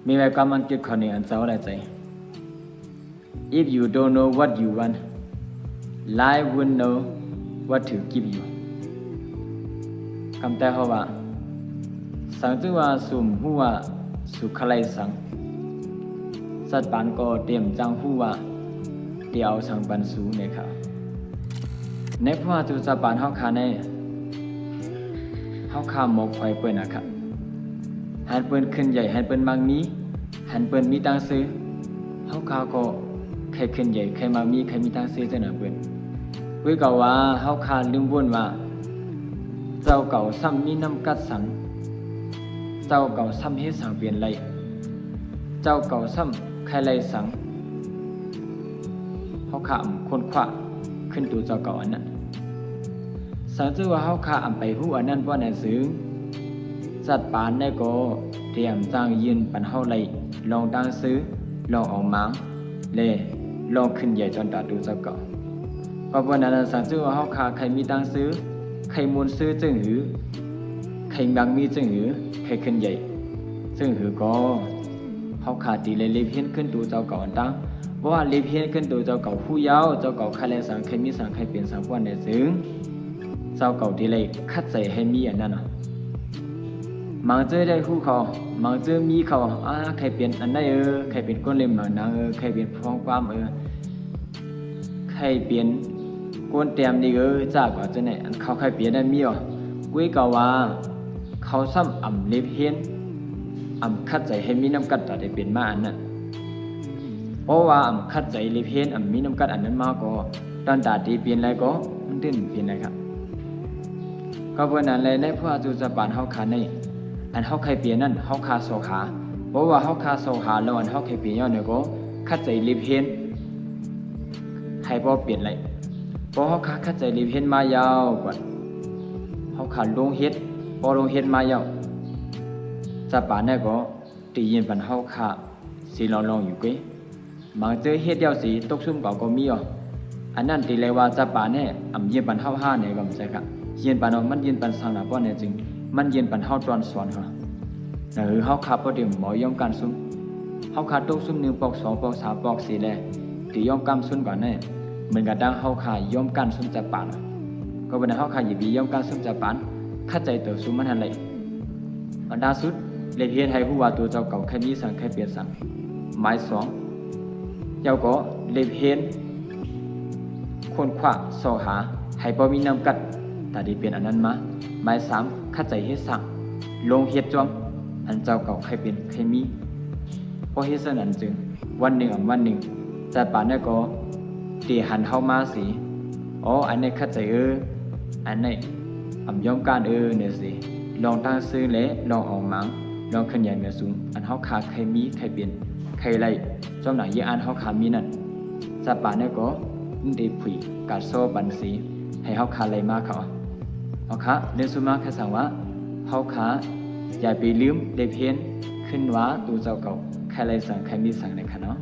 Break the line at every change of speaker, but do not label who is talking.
มีไว้ก็มันเกิดคนนี้อันเจ้าได้ใจ if you don't know what you want life won't know what to give you คำแต่เขาว่าสังจือว่าสุ่มหัวสุขไลสังสัตว์ปานก็เตรียมจังหัวเดียวสังปันสูเนี่ยค่ะในพวกจุจับปานเฮาคาในเฮาคาหมกไฟเปิ้นนะครับหันเปิ้นขึ้นใหญ่หันเปิ้นบางมีหันเปิ้นมีตังซื้อเฮาคาก็ใครขึ้นใหญ่ใครมามีใครมีตังซื้อจังน่ะเปิ้นเว้ยก็ว่าเฮาคาลืมวนว่าเจ้าเก่าซ้ำมีน้ำกัดสังเจ้าเก่าซ้ำเฮ็ดสังเปลี่ยนไรเจ้าเก่าซ้ำใครไรสังเฮาคาคนขวาขึ้นตัวเจ้าเก่าอันนั้นสังจือว่าเฮาคาไปฮู้อันนั้นบ่แน่ซึ้งสัตว์ปานได้ก็เตรียมจ้างยืนปันเฮาไลลองตั้งซื้อลองออกมังเลลองขึ้นใหญ่จนตาดูเจ้าเก่าเพราะว่านั้นสังจือว่าเฮาคาใครมีตังซื้อใครมูลซื้อจึงหือใครบังมีจึงหือใครขึ้นใหญ่จึงหือก็เฮาคาตีเลยเพี้ยนขึ้นตัวเจ้าเก่าอันตั้งว่าเพี้ยนขึ้นตัวเจ้าเก่าผู้ยาวเจ้าเก่าใครแลสังใครมีสังใครเปลี่ยนสังพวกเนี่ยซึ้งเจ้าเก่าตีเลยคัดใส่ให้มีอันนั้นมังเจอได้ฮู้เขามังเจอมีเขาใครเปลี่ยนอันได้ใครเป็นก้นเล่มหนังนางใครเป็นฟองความใครเปลี่ยนก้นเตรียมนี่จ้าก็จะไหนอันเขาใครเปลี่ยนได้มีกุ้ยก็ว่าเขาซ้ำเล็บเฮียนคัดใจให้มีน้ำกัดต่อได้เป็นมาอันนั้นเพราะว่าคัดใจเล็บเฮียนมีน้ำกัดอันนั้นมาก็ตอนตาตีเปลี่ยนอะไรก็มันตื่นเปลี่ยนอะไรครับก็เพราะนั้นเลยในพวกจูจะปานเฮาขาในอันเฮาใครเปลี่ยนนั่นเฮาคาโซขาเพราะว่าเฮาคาโซขาแล้วอันเฮาใครเปลี่ยนย้อนเนี่ยก็คัดใจเล็บเฮียนให้บ่เปลี่ยนอะไรเพราะเฮาคัดใจเล็บเฮียนมายาวกว่าเฮาขาลงเฮ็ดพอลงเฮ็ดมายาวจะปานเนี่ยก็ตียินปันเฮาคาสิลองอยู่ก้มังเจอเฮ็ดเดียวสิตกซุ่มก็มีอันนั้นตีเลยว่าจะปานเนี่ยยินปันเฮา5เนี่ยก็ไม่ใช่ครับยินปันมันยินปันสังนะบ่เนี่ยจริงมันยินปันเฮาตอนสอนค่ะเฮาคาบ่ได้หมอยอมการซุ่มเฮาคาตกซุ่ม1ปอก2ปอก3ปอก4แลตียอมกำซุ่มก่อนแน่เหมือนกับดังเฮาคายอมการซุ่มจะปานก็บ่ได้เฮาคาหยิบยอมการซุ่มจะปานคัดใจตัวซุ่มมันหั่นเลยอันดาสุดเลยเฮ็ดให้ฮู้ว่าตัวเจ้าเก่าแค่มีสังแค่เปลี่ยนสังหมาย2เจ้าก็เลยเฮ็ดคนขวาโซหาให้บ่มีน้ำกัดตาดีเปลี่ยนอันนั้นมาหมาย3คัดใจเฮ็ดสังลงเฮ็ดจอมอันเจ้าเก่าใครเป็นใครมีเพราะเฮ็ดซะนั้นจึงวันหนึ่งจะปานได้ก็ตีหันเฮามาสิอันนี้คัดใจอันนี้ยอมการเนี่ยสิลองตั้งซื้อและลองออกมังลองขึ้นใหญ่เมียสูงอันเฮาขาใครมีใครเป็นใครไรจอมหนังยี่อันเฮาขามีนั่นจะปานได้ก็ได้ผุยกัดโซ่บันสีให้เฮาขาไรมาเขาค่ะเรื่องสุมาแค่สั่งว่าเฮาขาอย่าไปลืมได้เพี้ยนขึ้นว่าตัวเจ้าเก่าใครไรสั่งใครมีสั่งในค่ะเนาะ